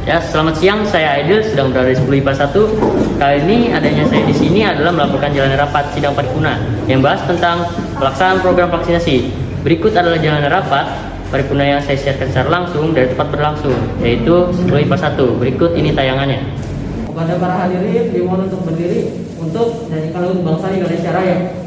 Ya, selamat siang. Saya Aidil, sedang berada di 10 IPA 1. Kali ini adanya saya di sini adalah melaporkan jalannya rapat sidang paripurna yang bahas tentang pelaksanaan program vaksinasi. Berikut adalah jalannya rapat paripurna yang saya siarkan secara langsung dari tempat berlangsung, yaitu 10 IPA 1. Berikut ini tayangannya. Kepada para hadirin dimohon untuk berdiri untuk nyanyikan lagu bangsa Indonesia Raya.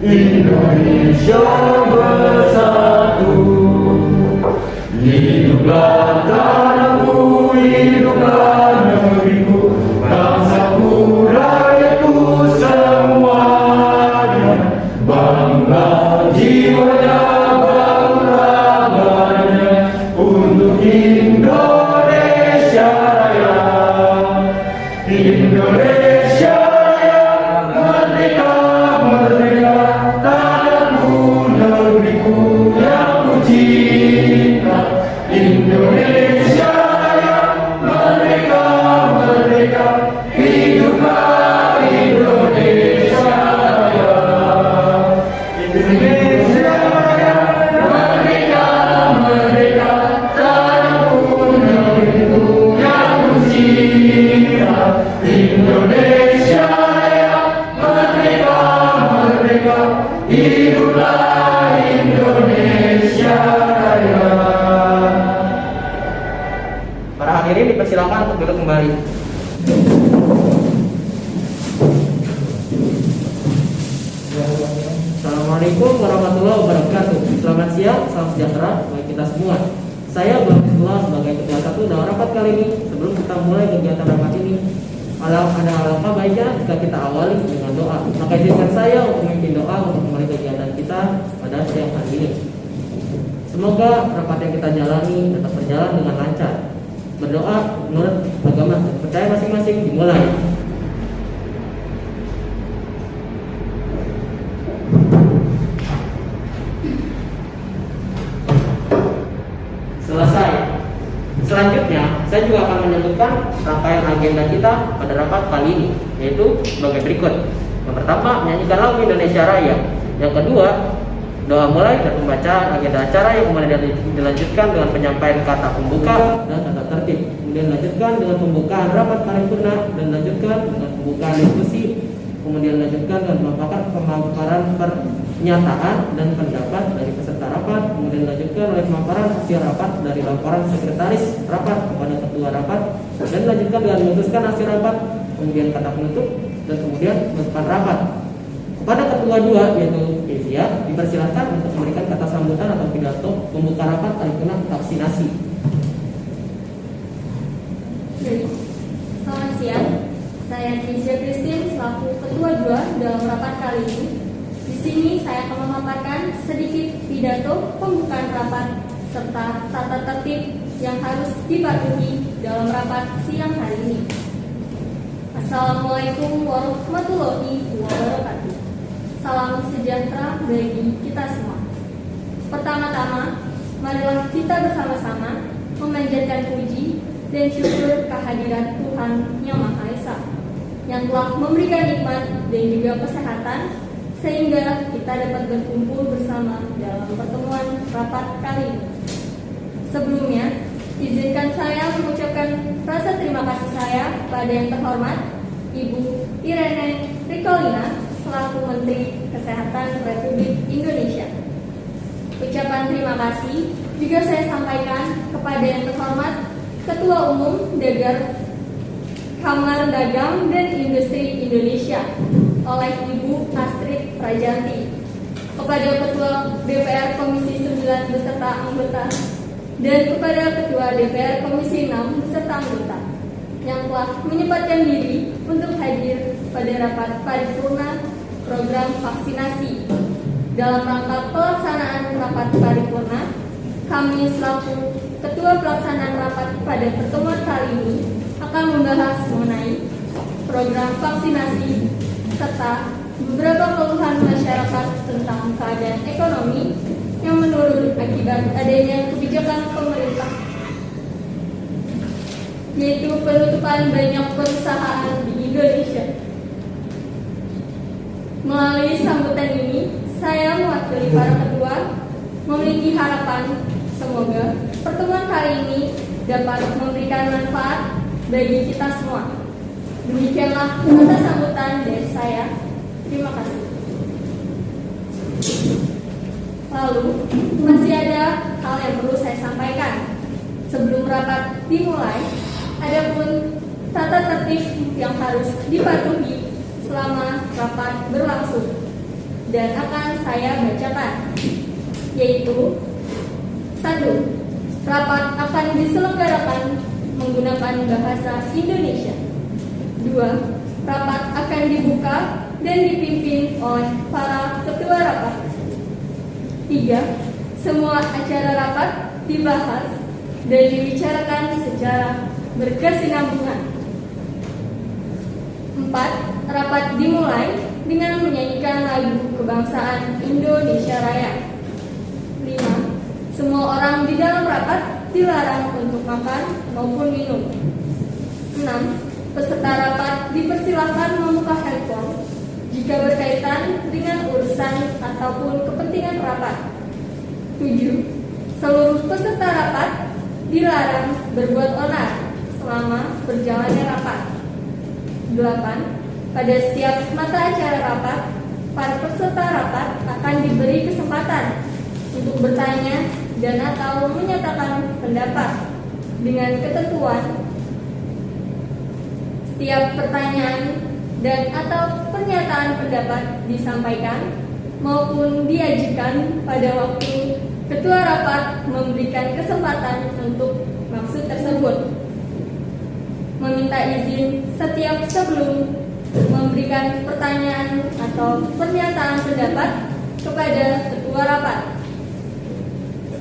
Indonesia bersatu, hiduplah tanahku, hiduplah negeriku, bangsaku, rakyatku semuanya, bangga jiwanya, bangga badannya, untuk Indonesia Raya, Indonesia Raya, merdeka, merdeka. Indonesia Raya, merdeka, merdeka, hiduplah Indonesia Raya. Indonesia Raya, merdeka, merdeka, tanahku, negeriku yang ku cinta. Indonesia Raya, merdeka, merdeka, hiduplah Indonesia Raya. Para hadirin dipersilakan untuk duduk kembali. Assalamualaikum warahmatullahi wabarakatuh. Selamat siang, salam sejahtera bagi kita semua. Saya Bang Islah sebagai ketua satu dalam rapat kali ini. Sebelum kita mulai kegiatan rapat ini, ada alangkah baiknya jika kita awali dengan doa. Maka izinkan saya untuk memimpin doa untuk memulai kegiatan kita pada siang hari ini. Semoga rapat yang kita jalani tetap berjalan dengan lancar. Berdoa menurut agama dan percaya masing-masing dimulai. Selesai. Selanjutnya, saya juga akan menyebutkan rangkaian agenda kita pada rapat kali ini, yaitu sebagai berikut. Yang pertama, menyanyikan lagu Indonesia Raya. Yang kedua, doa mulai dan pembacaan agenda acara yang kemudian dilanjutkan dengan penyampaian kata pembuka dan tata tertib. Kemudian dilanjutkan dengan pembukaan rapat paripurna dan dilanjutkan dengan pembukaan diskusi. Kemudian dilanjutkan dengan pemaparan pernyataan dan pendapat dari peserta rapat. Kemudian dilanjutkan oleh pemaparan hasil rapat dari laporan sekretaris rapat kepada ketua rapat. Dan dilanjutkan dengan memutuskan hasil rapat. Kemudian kata penutup dan kemudian penutupan rapat. Kepada ketua 2 yaitu Kezia dipersilakan untuk memberikan kata sambutan atau pidato pembuka rapat paripurna vaksinasi. Selamat siang, saya Kezia Christine selaku ketua 2 dalam rapat kali ini. Di sini saya akan memaparkan sedikit pidato pembukaan rapat serta tata tertib yang harus dipatuhi dalam rapat siang hari ini. Assalamualaikum warahmatullahi wabarakatuh. Salam sejahtera bagi kita semua. Pertama-tama, marilah kita bersama-sama memanjatkan puji dan syukur kehadiran Tuhan Yang Maha Esa yang telah memberikan nikmat dan juga kesehatan sehingga kita dapat berkumpul bersama dalam pertemuan rapat kali ini. Sebelumnya, izinkan saya mengucapkan rasa terima kasih saya pada yang terhormat Ibu Irene Ricolina selaku Menteri Kesehatan Republik Indonesia. Ucapan terima kasih juga saya sampaikan kepada yang terhormat Ketua Umum Dagar Kamar Dagang dan Industri Indonesia oleh Ibu Astrid Prajanti, kepada Ketua DPR Komisi 9 beserta anggota, dan kepada Ketua DPR Komisi 6 beserta anggota yang telah menyempatkan diri untuk hadir pada rapat paripurna program vaksinasi. Dalam rangka pelaksanaan rapat paripurna, kami selaku Ketua Pelaksanaan Rapat pada pertemuan kali ini akan membahas mengenai program vaksinasi serta beberapa keluhan masyarakat tentang keadaan ekonomi yang menurun akibat adanya kebijakan pemerintah, yaitu penutupan banyak perusahaan di Indonesia. Melalui sambutan ini, saya mewakili para ketua memiliki harapan semoga pertemuan kali ini dapat memberikan manfaat bagi kita semua. Demikianlah kata sambutan dari saya. Terima kasih. Lalu, masih ada hal yang perlu saya sampaikan. Sebelum rapat dimulai, adapun tata tertib yang harus dipatuhi selama rapat berlangsung dan akan saya bacakan, yaitu 1. Rapat akan diselenggarakan menggunakan bahasa Indonesia. 2. Rapat akan dibuka dan dipimpin oleh para ketua rapat. 3. Semua acara rapat dibahas dan dibicarakan secara berkesinambungan. 4. Rapat dimulai dengan menyanyikan lagu kebangsaan Indonesia Raya. 5. Semua orang di dalam rapat dilarang untuk makan maupun minum. 6. Peserta rapat dipersilakan membuka handphone jika berkaitan dengan urusan ataupun kepentingan rapat. 7. Seluruh peserta rapat dilarang berbuat onar selama berjalannya rapat. 8. Pada setiap mata acara rapat, para peserta rapat akan diberi kesempatan untuk bertanya dan atau menyatakan pendapat dengan ketentuan setiap pertanyaan dan atau pernyataan pendapat disampaikan maupun diajukan pada waktu ketua rapat memberikan kesempatan untuk maksud tersebut. Meminta izin setiap sebelum memberikan pertanyaan atau pernyataan pendapat kepada ketua rapat.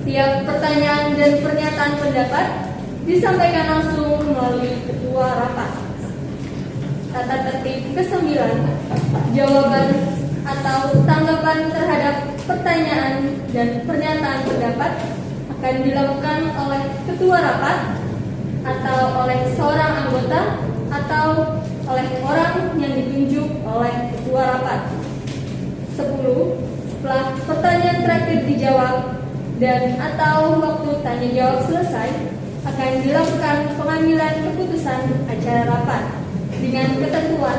Setiap pertanyaan dan pernyataan pendapat disampaikan langsung melalui ketua rapat. Tata tertib ke-9, jawaban atau tanggapan terhadap pertanyaan dan pernyataan pendapat akan dilakukan oleh ketua rapat atau oleh seorang anggota atau oleh orang yang ditunjuk oleh ketua rapat. 10. Setelah pertanyaan terakhir dijawab dan atau waktu tanya jawab selesai, akan dilakukan pengambilan keputusan acara rapat dengan ketentuan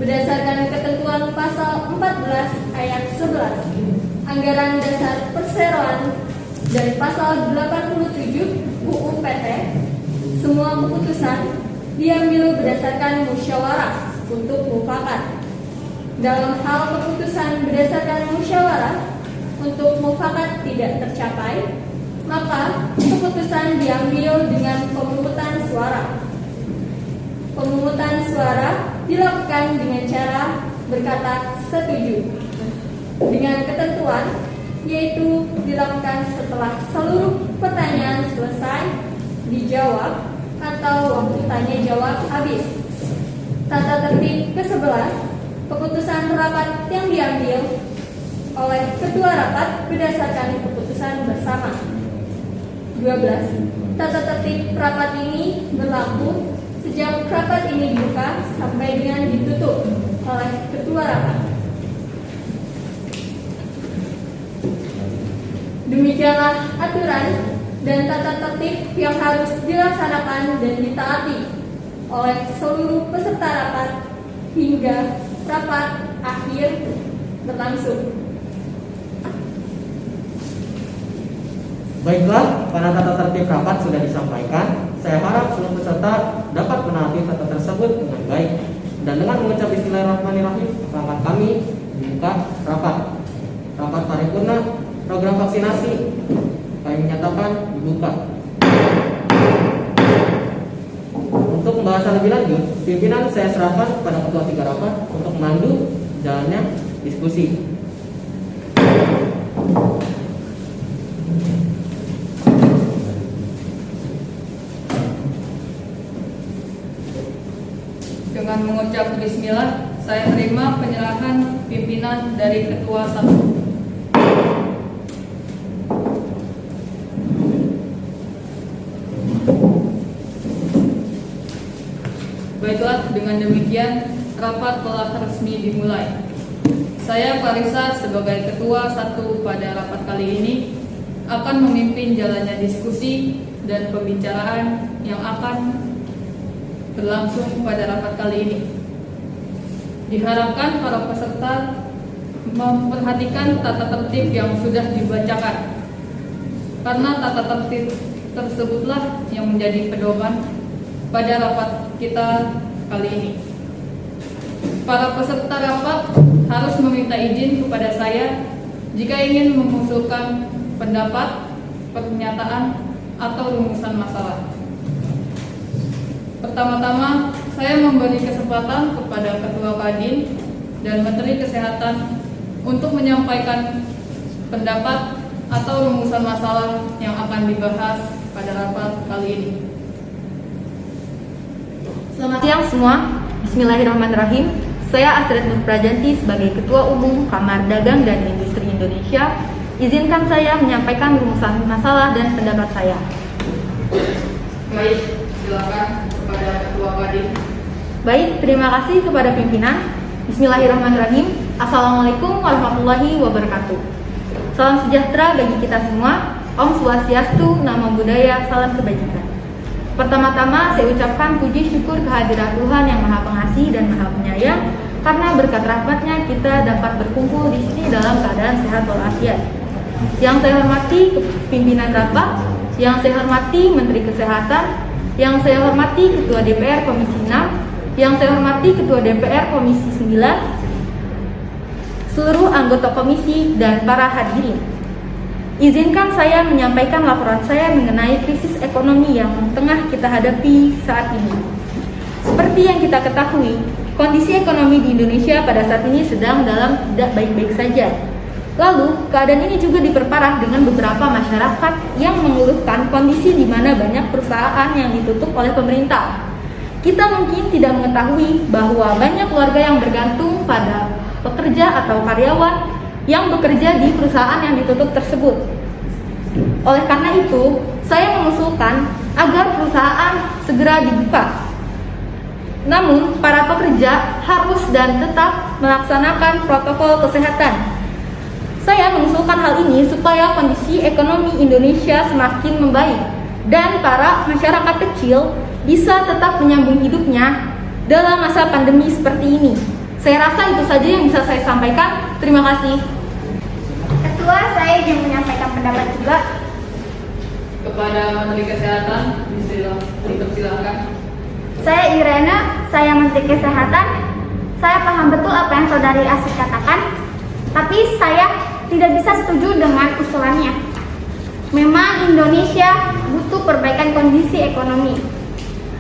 berdasarkan ketentuan pasal 14 ayat 11 Anggaran Dasar Perseroan dan pasal 87 UU PT. Semua keputusan diambil berdasarkan musyawarah untuk mufakat. Dalam hal keputusan berdasarkan musyawarah untuk mufakat tidak tercapai, maka keputusan diambil dengan pemungutan suara. Pemungutan suara dilakukan dengan cara berkata setuju dengan ketentuan, yaitu dilakukan setelah seluruh pertanyaan selesai dijawab atau waktu tanya jawab habis. Tata tertib ke-11, keputusan rapat yang diambil oleh ketua rapat berdasarkan keputusan bersama. 12. Tata tertib rapat ini berlaku sejak rapat ini dibuka sampai dengan ditutup oleh ketua rapat. Demikianlah aturan dan tata tertib yang harus dilaksanakan dan ditaati oleh seluruh peserta rapat hingga rapat akhir berlangsung. Baiklah, karena tata tertib rapat sudah disampaikan, saya harap seluruh peserta dapat menaati tata tersebut dengan baik. Dan dengan mengucap Bismillahirrahmanirrahim, rapat kami dibuka rapat. Rapat paripurna program vaksinasi kami menyatakan dibuka. Untuk membahas pembahasan lebih lanjut, pimpinan saya serahkan kepada ketua 3 rapat untuk memandu jalannya diskusi. Dengan mengucap bismillah, saya terima penyerahan pimpinan dari ketua 1. Baiklah, dengan demikian rapat telah resmi dimulai. Saya Farisa sebagai ketua 1 pada rapat kali ini akan memimpin jalannya diskusi dan pembicaraan yang akan berlangsung pada rapat kali ini. Diharapkan para peserta memperhatikan tata tertib yang sudah dibacakan, karena tata tertib tersebutlah yang menjadi pedoman pada rapat kita kali ini. Para peserta rapat harus meminta izin kepada saya jika ingin mengusulkan pendapat, pernyataan, atau rumusan masalah. Pertama-tama, saya memberi kesempatan kepada Ketua Kadin dan Menteri Kesehatan untuk menyampaikan pendapat atau rumusan masalah yang akan dibahas pada rapat kali ini. Selamat siang semua. Bismillahirrahmanirrahim. Saya Astrid Nur Prajanti sebagai Ketua Umum Kamar Dagang dan Industri Indonesia. Izinkan saya menyampaikan rumusan masalah dan pendapat saya. Baik, silakan kepada Ketua Kadin. Baik, terima kasih kepada pimpinan. Bismillahirrahmanirrahim. Assalamualaikum warahmatullahi wabarakatuh. Salam sejahtera bagi kita semua. Om Swastiastu, Namo Buddhaya, salam kebajikan. Pertama-tama saya ucapkan puji syukur kehadirat Tuhan yang Maha Pengasih dan Maha Penyayang, karena berkat rahmat-Nya kita dapat berkumpul di sini dalam keadaan sehat walafiat. Yang saya hormati pimpinan rapat, yang saya hormati Menteri Kesehatan, yang saya hormati Ketua DPR Komisi 6, yang saya hormati Ketua DPR Komisi 9, seluruh anggota komisi dan para hadirin. Izinkan saya menyampaikan laporan saya mengenai krisis ekonomi yang tengah kita hadapi saat ini. Seperti yang kita ketahui, kondisi ekonomi di Indonesia pada saat ini sedang dalam tidak baik-baik saja. Lalu, keadaan ini juga diperparah dengan beberapa masyarakat yang mengeluhkan kondisi di mana banyak perusahaan yang ditutup oleh pemerintah. Kita mungkin tidak mengetahui bahwa banyak keluarga yang bergantung pada pekerja atau karyawan yang bekerja di perusahaan yang ditutup tersebut. Oleh karena itu, saya mengusulkan agar perusahaan segera dibuka. Namun, para pekerja harus dan tetap melaksanakan protokol kesehatan. Saya mengusulkan hal ini supaya kondisi ekonomi Indonesia semakin membaik dan para masyarakat kecil bisa tetap menyambung hidupnya dalam masa pandemi seperti ini. Saya rasa itu saja yang bisa saya sampaikan. Terima kasih. Ketua, saya ingin menyampaikan pendapat juga. Kepada Menteri Kesehatan, dipersilakan. Saya Irena, saya Menteri Kesehatan. Saya paham betul apa yang Saudari Asih katakan, tapi saya tidak bisa setuju dengan usulannya. Memang Indonesia butuh perbaikan kondisi ekonomi.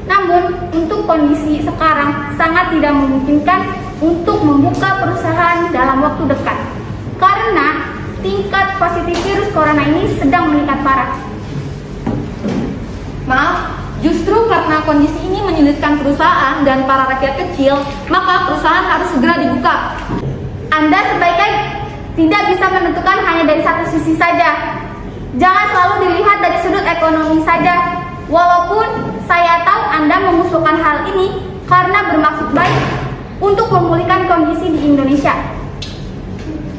Namun, untuk kondisi sekarang sangat tidak memungkinkan untuk membuka perusahaan dalam waktu dekat. Karena tingkat positif virus corona ini sedang meningkat parah. Maaf, justru karena kondisi ini menyulitkan perusahaan dan para rakyat kecil, maka perusahaan harus segera dibuka. Anda sebaiknya tidak bisa menentukan hanya dari satu sisi saja. Jangan selalu dilihat dari sudut ekonomi saja. Walaupun saya tahu Anda mengusulkan hal ini karena bermaksud baik untuk memulihkan kondisi di Indonesia.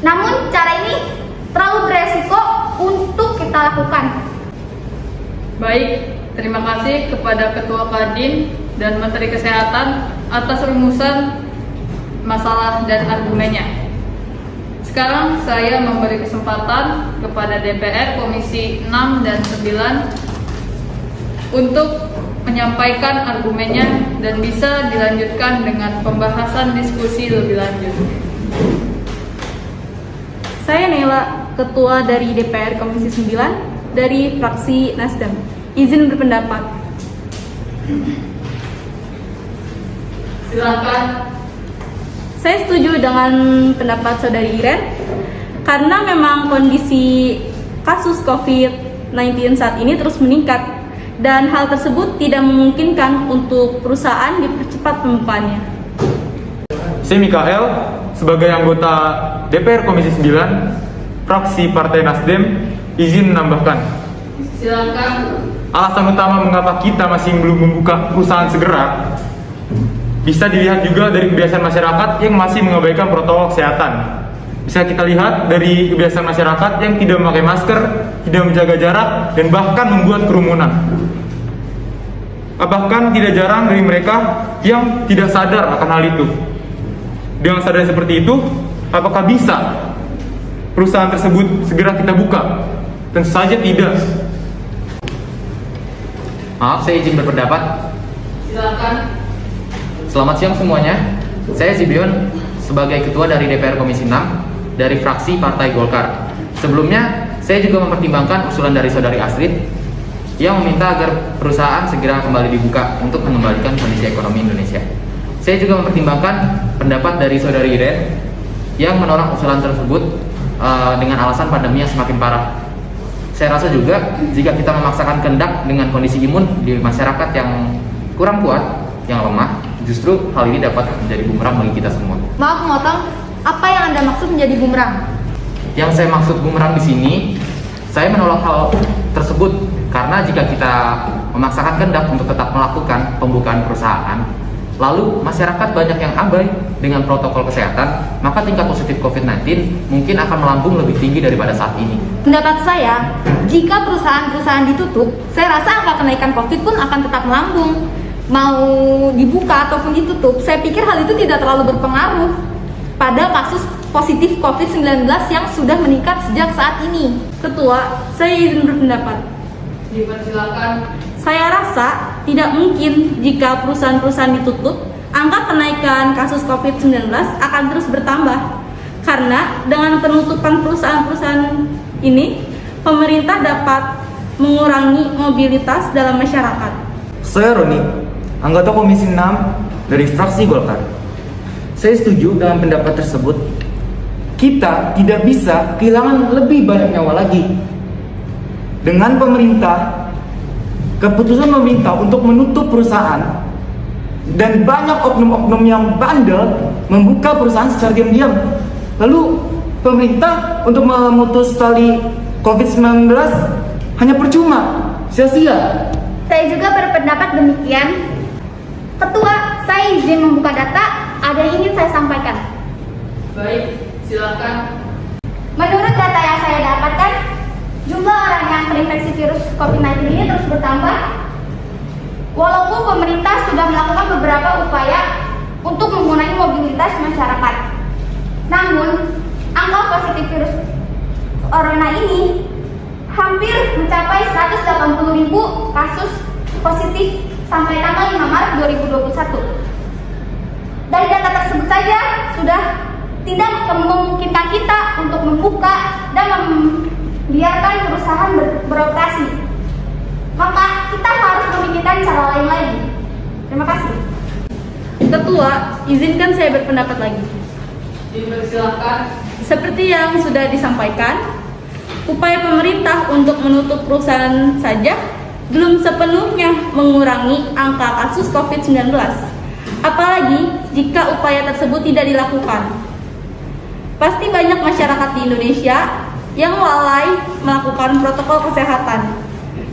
Namun cara ini terlalu beresiko untuk kita lakukan. Baik, terima kasih kepada Ketua Kadin dan Menteri Kesehatan atas rumusan masalah dan argumennya. Sekarang saya memberi kesempatan kepada DPR Komisi 6 dan 9 untuk menyampaikan argumennya dan bisa dilanjutkan dengan pembahasan diskusi lebih lanjut. Saya Nela, Ketua dari DPR Komisi 9 dari fraksi Nasdem. Izin berpendapat. Silakan. Saya setuju dengan pendapat Saudari Iren karena memang kondisi kasus COVID-19 saat ini terus meningkat dan hal tersebut tidak memungkinkan untuk perusahaan dipercepat pembukaannya. Saya Mikael, sebagai anggota DPR Komisi 9, fraksi Partai Nasdem, izin menambahkan. Silakan. Alasan utama mengapa kita masih belum membuka perusahaan segera bisa dilihat juga dari kebiasaan masyarakat yang masih mengabaikan protokol kesehatan. Bisa kita lihat dari kebiasaan masyarakat yang tidak memakai masker, tidak menjaga jarak, dan bahkan membuat kerumunan. Bahkan tidak jarang dari mereka yang tidak sadar akan hal itu. Dengan sadar seperti itu, apakah bisa perusahaan tersebut segera kita buka? Tentu saja tidak. Maaf, saya izin berpendapat. Silakan. Selamat siang semuanya. Saya Zibion sebagai Ketua dari DPR Komisi 6 dari fraksi Partai Golkar. Sebelumnya, saya juga mempertimbangkan usulan dari Saudari Astrid yang meminta agar perusahaan segera kembali dibuka untuk mengembalikan kondisi ekonomi Indonesia. Saya juga mempertimbangkan pendapat dari Saudari Iren yang menolak usulan tersebut dengan alasan pandemi yang semakin parah. Saya rasa juga jika kita memaksakan kehendak dengan kondisi imun di masyarakat yang kurang kuat, yang lemah, justru hal ini dapat menjadi bumerang bagi kita semua. Maaf memotong, apa yang Anda maksud menjadi bumerang? Yang saya maksud bumerang di sini, saya menolak hal tersebut karena jika kita memaksakan kehendak untuk tetap melakukan pembukaan perusahaan, lalu masyarakat banyak yang abai dengan protokol kesehatan, maka tingkat positif COVID-19 mungkin akan melambung lebih tinggi daripada saat ini. Pendapat saya, jika perusahaan-perusahaan ditutup, saya rasa angka kenaikan COVID pun akan tetap melambung. Mau dibuka ataupun ditutup, saya pikir hal itu tidak terlalu berpengaruh pada kasus positif COVID-19 yang sudah meningkat sejak saat ini. Ketua, saya izin berpendapat. Dipersilakan. Saya rasa tidak mungkin jika perusahaan-perusahaan ditutup, angka kenaikan kasus COVID-19 akan terus bertambah. Karena dengan penutupan perusahaan-perusahaan ini, pemerintah dapat mengurangi mobilitas dalam masyarakat. Saya Roni, anggota Komisi 6 dari fraksi Golkar. Saya setuju dengan pendapat tersebut. Kita tidak bisa kehilangan lebih banyak nyawa lagi. Dengan keputusan pemerintah untuk menutup perusahaan dan banyak oknum-oknum yang bandel membuka perusahaan secara diam-diam. Lalu pemerintah untuk memutus tali COVID-19 hanya percuma, sia-sia. Saya juga berpendapat demikian. Ketua, saya izin membuka data, ada yang ingin saya sampaikan. Baik, silakan. Menurut data yang saya dapatkan, jumlah orang yang terinfeksi virus COVID-19 ini terus bertambah. Walaupun pemerintah sudah melakukan beberapa upaya untuk mengurangi mobilitas masyarakat, namun angka positif virus corona ini hampir mencapai 180.000 kasus positif sampai tanggal 5 Maret 2021. Dari data tersebut saja sudah tidak memungkinkan kita untuk membuka dan membiarkan perusahaan beroperasi. Maka kita harus memikirkan cara lain lagi. Terima kasih. Ketua, izinkan saya berpendapat lagi. Dipersilakan. Seperti yang sudah disampaikan, upaya pemerintah untuk menutup perusahaan saja belum sepenuhnya mengurangi angka kasus COVID-19. Apalagi jika upaya tersebut tidak dilakukan. Pasti banyak masyarakat di Indonesia yang lalai melakukan protokol kesehatan.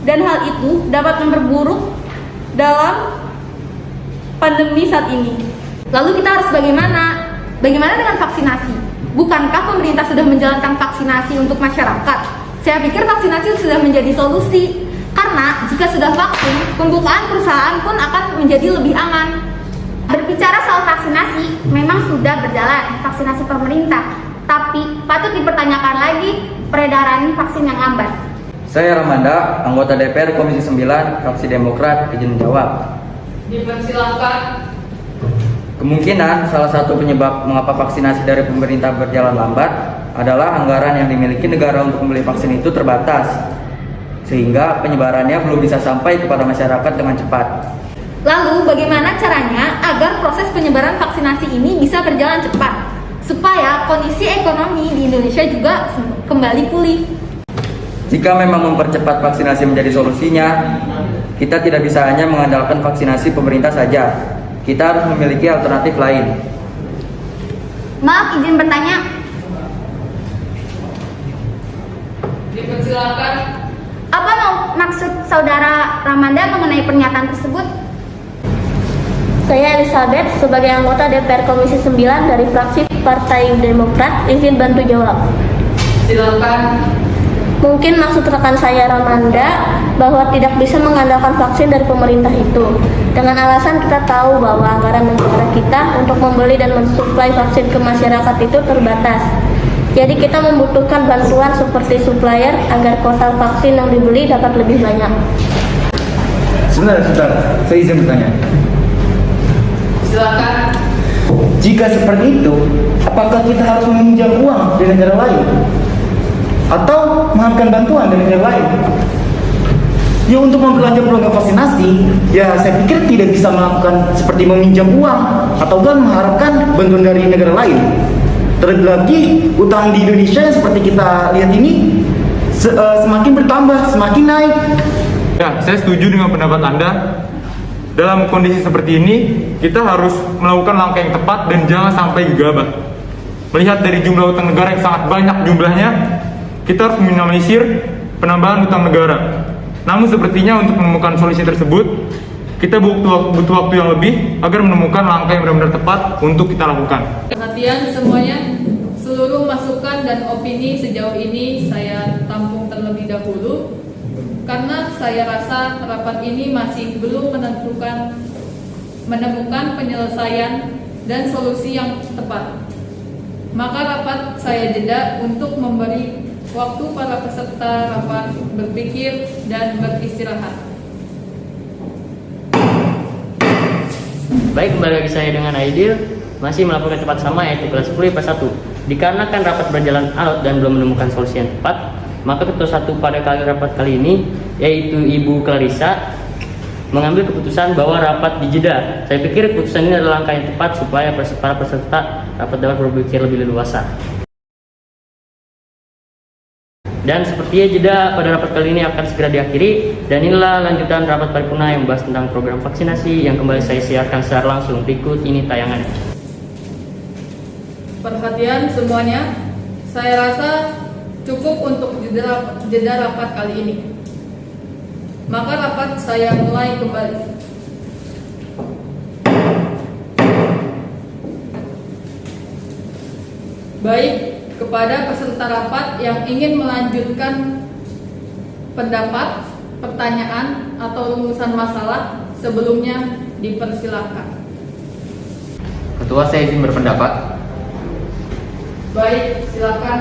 Dan hal itu dapat memperburuk dalam pandemi saat ini. Lalu kita harus bagaimana? Bagaimana dengan vaksinasi? Bukankah pemerintah sudah menjalankan vaksinasi untuk masyarakat? Saya pikir vaksinasi sudah menjadi solusi. Karena jika sudah vaksin, pembukaan perusahaan pun akan menjadi lebih aman. Berbicara soal vaksinasi, memang sudah berjalan vaksinasi pemerintah. Tapi patut dipertanyakan lagi peredaran vaksin yang lambat. Saya Ramanda, anggota DPR Komisi 9, fraksi Demokrat, izin menjawab. Dipersilakan. Kemungkinan salah satu penyebab mengapa vaksinasi dari pemerintah berjalan lambat adalah anggaran yang dimiliki negara untuk membeli vaksin itu terbatas, sehingga penyebarannya belum bisa sampai kepada masyarakat dengan cepat. Lalu bagaimana caranya agar proses penyebaran vaksinasi ini bisa berjalan cepat supaya kondisi ekonomi di Indonesia juga kembali pulih? Jika memang mempercepat vaksinasi menjadi solusinya, kita tidak bisa hanya mengandalkan vaksinasi pemerintah saja. Kita harus memiliki alternatif lain. Maaf, izin bertanya. Dipersilakan. Apa maksud saudara Ramanda mengenai pernyataan tersebut? Saya Elizabeth sebagai anggota DPR Komisi 9 dari fraksi Partai Demokrat izin bantu jawab. Silakan. Mungkin maksud rekan saya Ramanda bahwa tidak bisa mengandalkan vaksin dari pemerintah itu. Dengan alasan kita tahu bahwa anggaran negara kita untuk membeli dan mensuplai vaksin ke masyarakat itu terbatas. Jadi kita membutuhkan bantuan seperti supplier agar kuota vaksin yang dibeli dapat lebih banyak. Sebentar, saya izin bertanya. Silakan. Jika seperti itu, apakah kita harus meminjam uang dari negara lain? Atau mengharapkan bantuan dari negara lain? Ya, untuk memperlanjut program vaksinasi, ya saya pikir tidak bisa melakukan seperti meminjam uang atau kan mengharapkan bantuan dari negara lain. Terlebih lagi, utang di Indonesia yang seperti kita lihat ini semakin bertambah, semakin naik. Ya, saya setuju dengan pendapat Anda. Dalam kondisi seperti ini, kita harus melakukan langkah yang tepat dan jangan sampai gegabah. Melihat dari jumlah utang negara yang sangat banyak jumlahnya, kita harus meminimalisir penambahan utang negara. Namun sepertinya untuk menemukan solusi tersebut, kita butuh waktu yang lebih agar menemukan langkah yang benar-benar tepat untuk kita lakukan. Perhatian semuanya, seluruh masukan dan opini sejauh ini saya tampung terlebih dahulu karena saya rasa rapat ini masih belum menemukan penyelesaian dan solusi yang tepat. Maka rapat saya jeda untuk memberi waktu para peserta rapat berpikir dan beristirahat. Baik, kembali lagi saya dengan Aidil, masih melakukan tempat sama yaitu kelas 10 IPA 1. Dikarenakan rapat berjalan alot dan belum menemukan solusi yang tepat, maka ketua 1 pada rapat kali ini yaitu Ibu Clarissa mengambil keputusan bahwa rapat dijeda. Saya pikir keputusan ini adalah langkah yang tepat supaya para peserta rapat dapat berpikir lebih leluasa. Dan sepertinya jeda pada rapat kali ini akan segera diakhiri. Dan inilah lanjutan rapat paripurna yang membahas tentang program vaksinasi yang kembali saya siarkan secara langsung. Berikut ini tayangannya. Perhatian semuanya, saya rasa cukup untuk jeda rapat kali ini. Maka rapat saya mulai kembali. Baik, kepada peserta rapat yang ingin melanjutkan pendapat, pertanyaan, atau rumusan masalah sebelumnya dipersilakan. Ketua, saya izin berpendapat. Baik, silakan.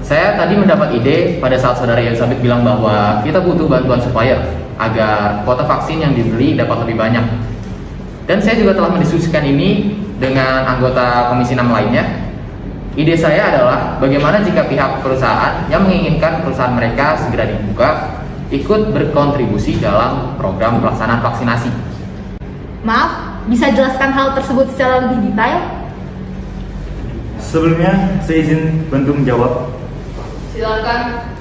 Saya tadi mendapat ide pada saat saudara Elizabeth bilang bahwa kita butuh bantuan supplier agar kuota vaksin yang dibeli dapat lebih banyak. Dan saya juga telah mendiskusikan ini dengan anggota Komisi 6 lainnya. Ide saya adalah bagaimana jika pihak perusahaan yang menginginkan perusahaan mereka segera dibuka ikut berkontribusi dalam program pelaksanaan vaksinasi. Maaf, bisa jelaskan hal tersebut secara lebih detail? Sebelumnya, saya izin bantu menjawab. Silakan.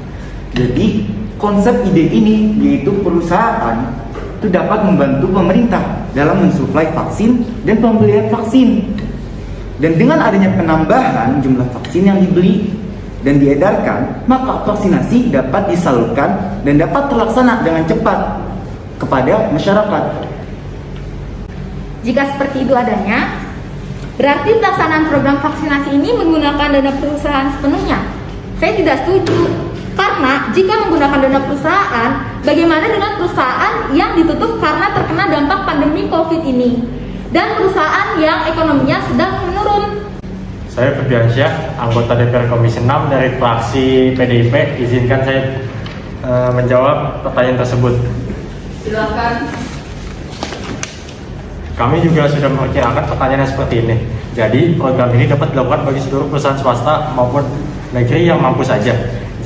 Jadi, konsep ide ini yaitu perusahaan itu dapat membantu pemerintah dalam mensuplai vaksin dan pembelian vaksin. Dan dengan adanya penambahan jumlah vaksin yang dibeli dan diedarkan, maka vaksinasi dapat disalurkan dan dapat terlaksana dengan cepat kepada masyarakat. Jika seperti itu adanya, berarti pelaksanaan program vaksinasi ini menggunakan dana perusahaan sepenuhnya. Saya tidak setuju, karena jika menggunakan dana perusahaan, bagaimana dengan perusahaan yang ditutup karena terkena dampak pandemi COVID ini? Dan perusahaan yang ekonominya sedang menurun. Saya Ferdiansyah, anggota DPR Komisi 6 dari fraksi PDIP. Izinkan saya menjawab pertanyaan tersebut. Silakan. Kami juga sudah memperkirakan pertanyaan seperti ini. Jadi program ini dapat dilakukan bagi seluruh perusahaan swasta maupun negeri yang mampu saja.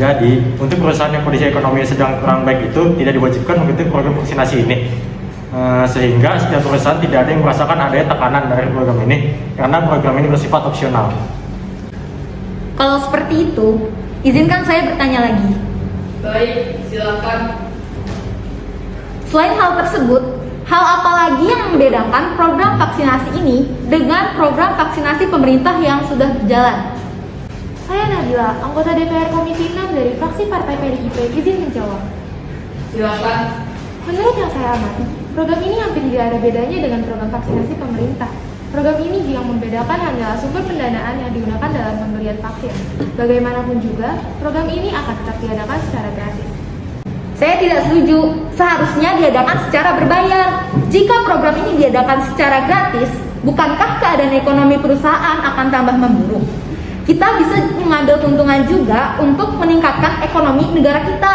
Jadi untuk perusahaan yang kondisi ekonomi sedang kurang baik itu tidak diwajibkan mengikuti program vaksinasi ini. sehingga setiap perusahaan tidak ada yang merasakan adanya tekanan dari program ini karena program ini bersifat opsional. Kalau seperti itu, izinkan saya bertanya lagi. Baik, silakan. Selain hal tersebut, hal apa lagi yang membedakan program vaksinasi ini dengan program vaksinasi pemerintah yang sudah berjalan? Saya Nabila, anggota DPR Komisi 6 dari fraksi Partai PDIP, izin menjawab. Silakan. Menurut yang saya amati, program ini hampir tidak ada bedanya dengan program vaksinasi pemerintah. Program ini yang membedakan hanyalah sumber pendanaan yang digunakan dalam pembelian vaksin. Bagaimanapun juga, program ini akan tetap diadakan secara gratis. Saya tidak setuju, seharusnya diadakan secara berbayar. Jika program ini diadakan secara gratis, bukankah keadaan ekonomi perusahaan akan tambah memburuk? Kita bisa mengambil keuntungan juga untuk meningkatkan ekonomi negara kita.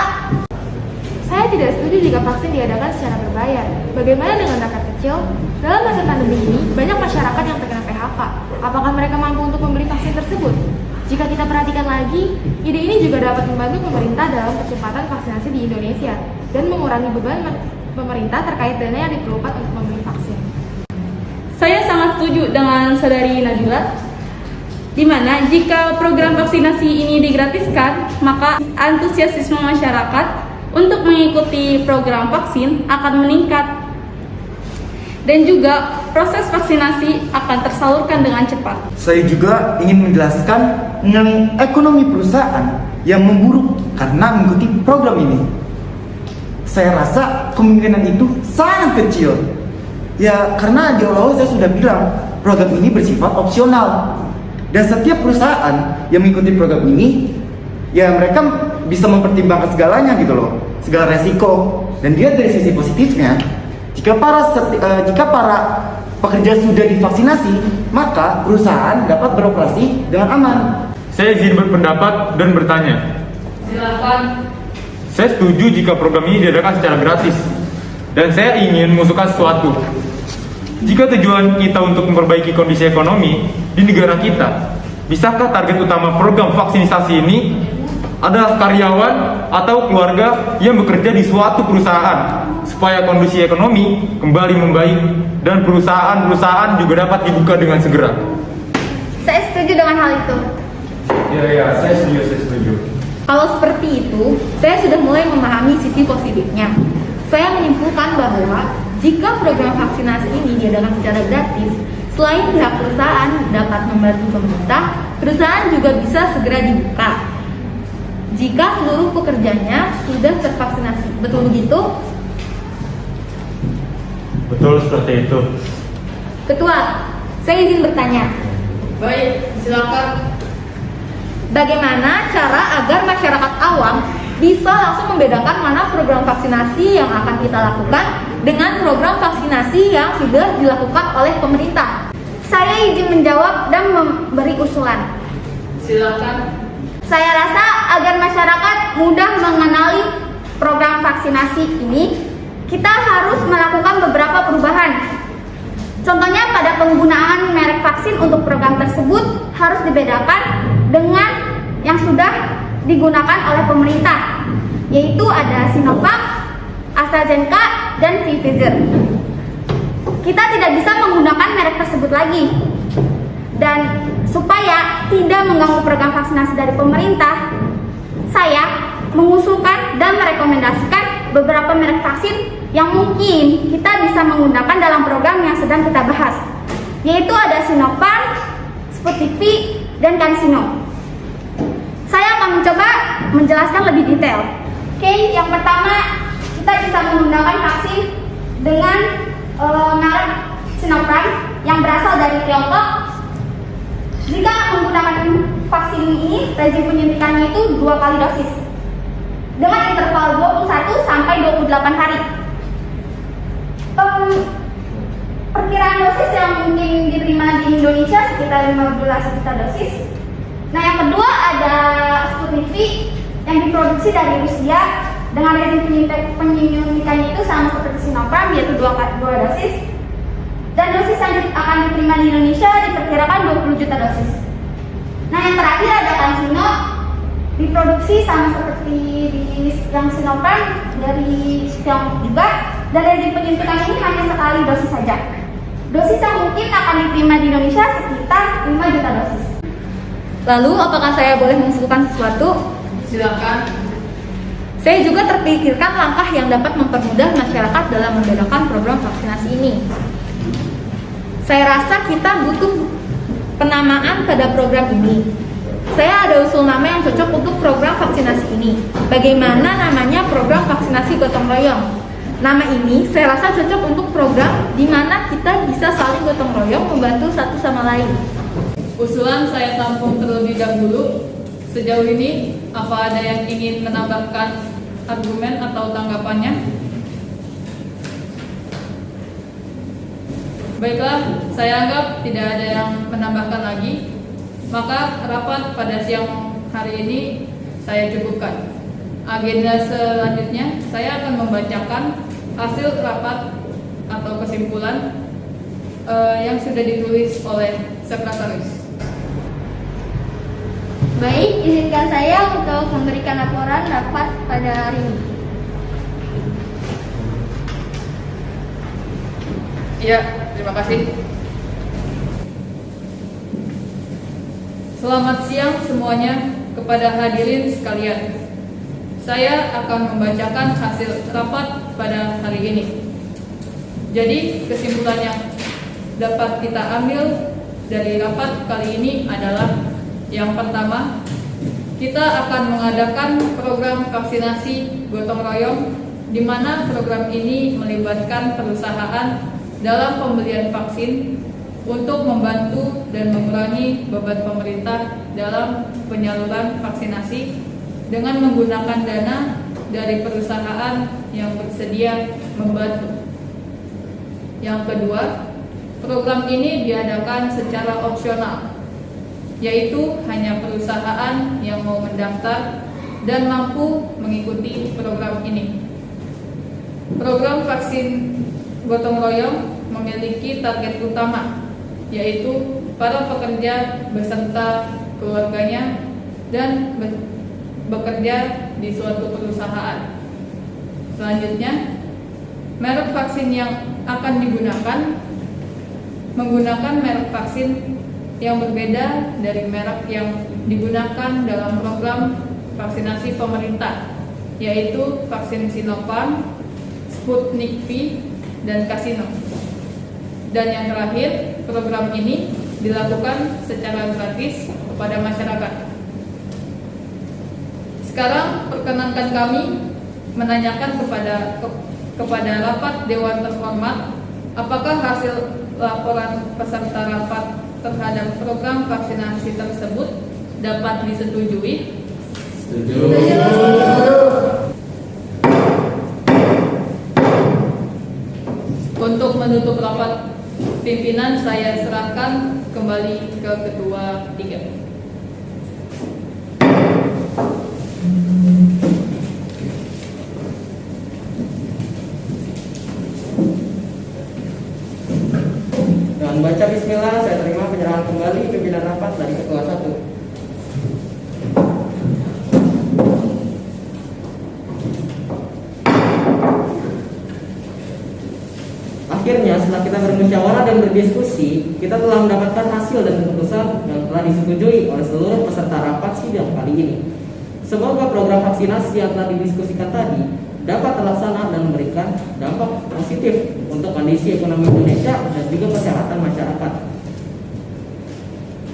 Saya tidak setuju jika vaksin diadakan secara berbayar. Bagaimana dengan rakyat kecil? Dalam masa pandemi ini, banyak masyarakat yang terkena PHK. Apakah mereka mampu untuk membeli vaksin tersebut? Jika kita perhatikan lagi, ide ini juga dapat membantu pemerintah dalam percepatan vaksinasi di Indonesia dan mengurangi beban pemerintah terkait dana yang diperlukan untuk membeli vaksin. Saya sangat setuju dengan saudari Nabila, di mana jika program vaksinasi ini digratiskan, maka antusiasme masyarakat untuk mengikuti program vaksin akan meningkat dan juga proses vaksinasi akan tersalurkan dengan cepat. Saya juga ingin menjelaskan mengenai ekonomi perusahaan yang memburuk karena mengikuti program ini. Saya rasa kemungkinan itu sangat kecil. Ya, karena di awal saya sudah bilang program ini bersifat opsional. Dan setiap perusahaan yang mengikuti program ini, ya mereka bisa mempertimbangkan segalanya gitu loh, segala resiko. Dan dia dari sisi positifnya, jika para pekerja sudah divaksinasi, maka perusahaan dapat beroperasi dengan aman. Saya izin berpendapat dan bertanya. Silakan. Saya setuju jika program ini diadakan secara gratis. Dan saya ingin mengusulkan sesuatu. Jika tujuan kita untuk memperbaiki kondisi ekonomi di negara kita, bisakah target utama program vaksinasi ini adalah karyawan atau keluarga yang bekerja di suatu perusahaan supaya kondisi ekonomi kembali membaik dan perusahaan-perusahaan juga dapat dibuka dengan segera? Saya setuju dengan hal itu. Ya, saya setuju. Kalau seperti itu, saya sudah mulai memahami sisi positifnya. Saya menyimpulkan bahwa jika program vaksinasi ini diadakan secara gratis, selain pihak perusahaan dapat membantu pemerintah, perusahaan juga bisa segera dibuka jika seluruh pekerjanya sudah tervaksinasi. Betul begitu? Betul seperti itu. Ketua, saya izin bertanya. Baik, silakan. Bagaimana cara agar masyarakat awam bisa langsung membedakan mana program vaksinasi yang akan kita lakukan dengan program vaksinasi yang sudah dilakukan oleh pemerintah? Saya izin menjawab dan memberi usulan. Silakan. Saya rasa agar masyarakat mudah mengenali program vaksinasi ini, kita harus melakukan beberapa perubahan. Contohnya pada penggunaan merek vaksin untuk program tersebut harus dibedakan dengan yang sudah digunakan oleh pemerintah, yaitu ada Sinovac, AstraZeneca, dan Pfizer. Kita tidak bisa menggunakan merek tersebut lagi. Dan supaya tidak mengganggu program vaksinasi dari pemerintah, saya mengusulkan dan merekomendasikan beberapa merek vaksin yang mungkin kita bisa menggunakan dalam program yang sedang kita bahas, yaitu ada Sinopharm, Sputnik V, dan CanSino. Saya akan mencoba menjelaskan lebih detail. Oke, yang pertama kita bisa menggunakan vaksin dengan merek Sinopharm yang berasal dari Tiongkok. Jika menggunakan vaksin ini, rezim penyuntikannya itu 2 kali dosis dengan interval 21 sampai 28 hari. Perkiraan dosis yang mungkin diterima di Indonesia sekitar 15 juta dosis. Nah, yang kedua ada Sputnik V yang diproduksi dari Rusia dengan rezim penyuntikannya itu sama seperti Sinopharm, yaitu 2 dosis. Dan dosis yang akan diterima di Indonesia diperkirakan 20 juta dosis. Nah, yang terakhir ada CanSino, diproduksi sama seperti di yang Sinopharm dari Tiongkok juga dan rezim penyuntikan ini hanya sekali dosis saja. Dosis yang mungkin akan diterima di Indonesia sekitar 5 juta dosis. Lalu, apakah saya boleh mengusulkan sesuatu? Silakan. Saya juga terpikirkan langkah yang dapat mempermudah masyarakat dalam membedakan program vaksinasi ini. Saya rasa kita butuh penamaan pada program ini. Saya ada usul nama yang cocok untuk program vaksinasi ini. Bagaimana namanya program vaksinasi gotong royong? Nama ini saya rasa cocok untuk program di mana kita bisa saling gotong royong membantu satu sama lain. Usulan saya tampung terlebih dahulu. Sejauh ini, apa ada yang ingin menambahkan argumen atau tanggapannya? Baiklah, saya anggap tidak ada yang menambahkan lagi. Maka rapat pada siang hari ini saya cukupkan. Agenda selanjutnya, saya akan membacakan hasil rapat atau kesimpulan yang sudah ditulis oleh sekretaris. Baik, izinkan saya untuk memberikan laporan rapat pada hari ini. Iya, terima kasih. Selamat siang semuanya kepada hadirin sekalian. Saya akan membacakan hasil rapat pada hari ini. Jadi, kesimpulan yang dapat kita ambil dari rapat kali ini adalah yang pertama, kita akan mengadakan program vaksinasi gotong royong, di mana program ini melibatkan perusahaan dalam pembelian vaksin untuk membantu dan mengurangi beban pemerintah dalam penyaluran vaksinasi dengan menggunakan dana dari perusahaan yang bersedia membantu. Yang kedua, program ini diadakan secara opsional, yaitu hanya perusahaan yang mau mendaftar dan mampu mengikuti program ini. Program vaksin gotong royong memiliki target utama, yaitu para pekerja beserta keluarganya dan bekerja di suatu perusahaan. Selanjutnya, merek vaksin yang akan digunakan menggunakan merek vaksin yang berbeda dari merek yang digunakan dalam program vaksinasi pemerintah, yaitu vaksin Sinopharm, Sputnik V, dan Casino. Dan yang terakhir, program ini dilakukan secara gratis kepada masyarakat. Sekarang perkenankan kami menanyakan kepada rapat Dewan Terhormat, apakah hasil laporan peserta rapat terhadap program vaksinasi tersebut dapat disetujui? Setuju. Untuk menutup rapat pimpinan, saya serahkan kembali ke Ketua 3. Dengan baca bismillah, saya terima penyerahan kembali pimpinan rapat dari Ketua 1. Akhirnya, setelah kita bermusyawarah dan berdiskusi, kita telah mendapatkan hasil dan keputusan yang telah disetujui oleh seluruh peserta rapat sidang kali ini. Semoga program vaksinasi yang telah didiskusikan tadi dapat terlaksana dan memberikan dampak positif untuk kondisi ekonomi Indonesia dan juga kesehatan masyarakat.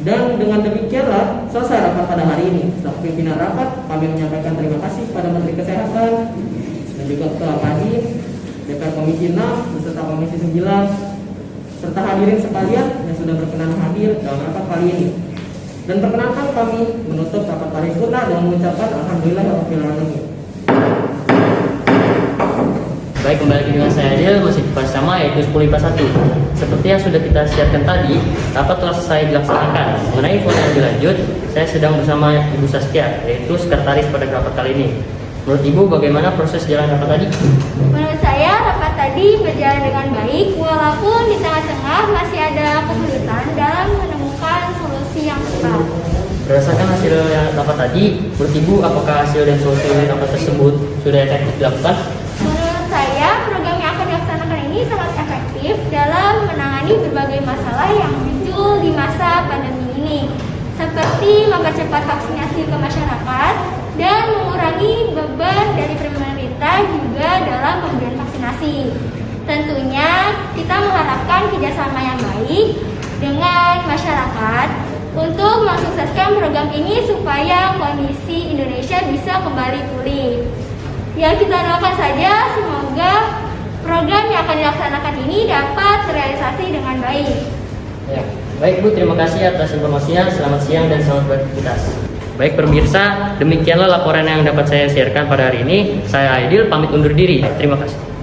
Dan dengan demikianlah selesai rapat pada hari ini. Setelah pimpinan rapat, kami menyampaikan terima kasih kepada Menteri Kesehatan dan juga Ketua Kadin, DPR Komisi 6 beserta Komisi 9 serta hadirin sekalian yang sudah berkenan hadir dalam rapat kali ini. Dan perkenankan kami menutup rapat paripurna dengan mengucapkan alhamdulillahirabbil alamin. Baik, kembali dengan saya Adil, masih di kelas sama yaitu 10 IPA 1. Seperti yang sudah kita siapkan tadi, rapat telah selesai dilaksanakan. Mengenai info yang lebih lanjut, saya sedang bersama Ibu Saskia, yaitu sekretaris pada rapat kali ini. Menurut Ibu, bagaimana proses jalan rapat tadi? Menurut saya, rapat tadi berjalan dengan baik, walaupun di tengah-tengah masih ada kesulitan dalam menemukan solusi yang tepat. Berdasarkan hasil rapat tadi, menurut Ibu, apakah hasil dan solusi rapat tersebut sudah efektif dilakukan? Menurut saya, program yang akan efektif dalam menangani berbagai masalah yang muncul di masa pandemi ini, seperti mempercepat vaksinasi ke masyarakat dan mengurangi beban dari pemerintah juga dalam pemberian vaksinasi. Tentunya kita mengharapkan kerjasama yang baik dengan masyarakat untuk mensukseskan program ini supaya kondisi Indonesia bisa kembali pulih. Ya, kita doakan saja semoga program yang akan dilaksanakan ini dapat terrealisasi dengan baik. Ya. Baik Bu, terima kasih atas informasinya. Selamat siang dan selamat beraktivitas. Baik pemirsa, demikianlah laporan yang dapat saya sharekan pada hari ini. Saya Aidil, pamit undur diri. Terima kasih.